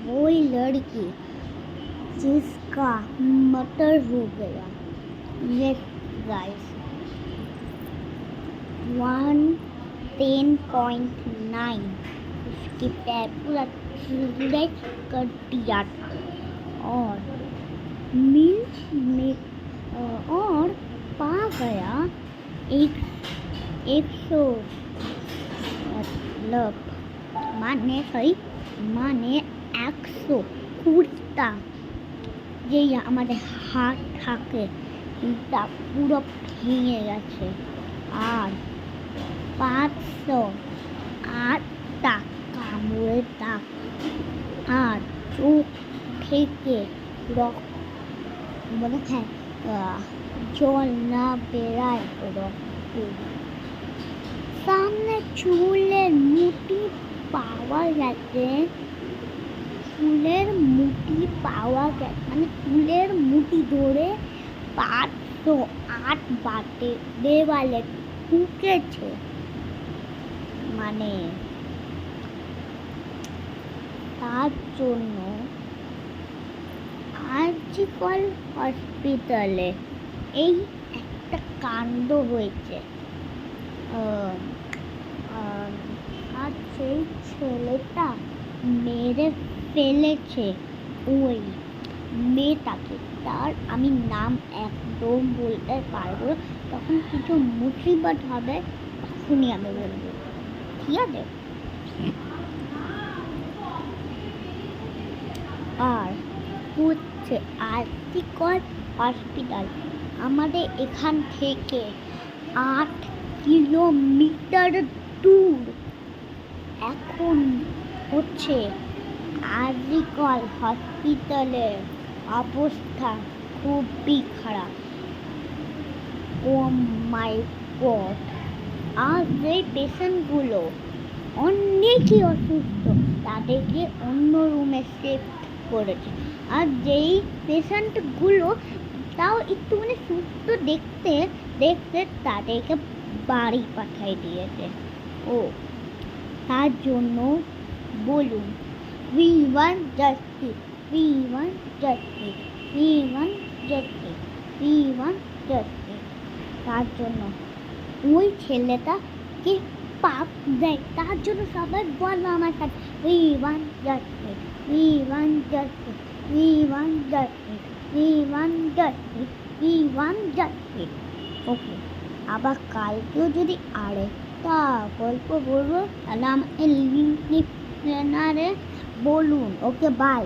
वही लड़की जिसका मर्डर हो गया। यस गाइस, 110.9 उसकी पैर पूरा सिलेक्ट कर दिया था और मिल्स में और पा गया 100 मतलब মানে 100 কুড়িটা যে আমাদের হাত থাকে তা পুরো ভেঙে গেছে আর 508টা কামড়ের দাগ আর চোখ থেকে রক্ত জল না বেরায় রক্ত। সামনে চুলের মুঠি পাওয়া গেছে, মানে চুলের মুঠি ধরে 508 বাটে দেওয়ালে ঠুকেছে। মানে তার জন্য আরজিকর হসপিটালে এই একটা কাণ্ড হয়েছে। আর সেই ছেলেটা মেরে ফেলেছে ওই মেয়েটাকে। তার আমি নাম একদম বলতে পারবো, তখন কিছু মুসিবত হবে তখনই আমি বলবো, ঠিক আছে? আর হচ্ছে আরজিকর হসপিটাল আমাদের এখান থেকে 8 কিলোমিটার দূর। এখন হচ্ছে আরজিকর হসপিটালের অবস্থা খুবই খারাপ। ও মাই গড! আর যে পেশেন্টগুলো অনেকই অসুস্থ তাদেরকে অন্য রুমে শিফট করেছে, আর যেই পেশেন্টগুলো তাও একটুখানি সুস্থ দেখতে তাদেরকে বাড়ি পাঠিয়ে দিয়েছে। ও তার জন্য বলুন, we want justice, we want justice, we want justice, we want justice। তার জন্য ওই ছেলেটাকে পাপ দেয়, তার জন্য সবাই বলো আমার কাছে, we want justice, we want justice, we want justice, we want justice, we want justice। ওকে, আবার কালকেও যদি আরেকটা গল্প বলবো তাহলে আমাকে লিঙ্ক বলুন। ওকে, বাই।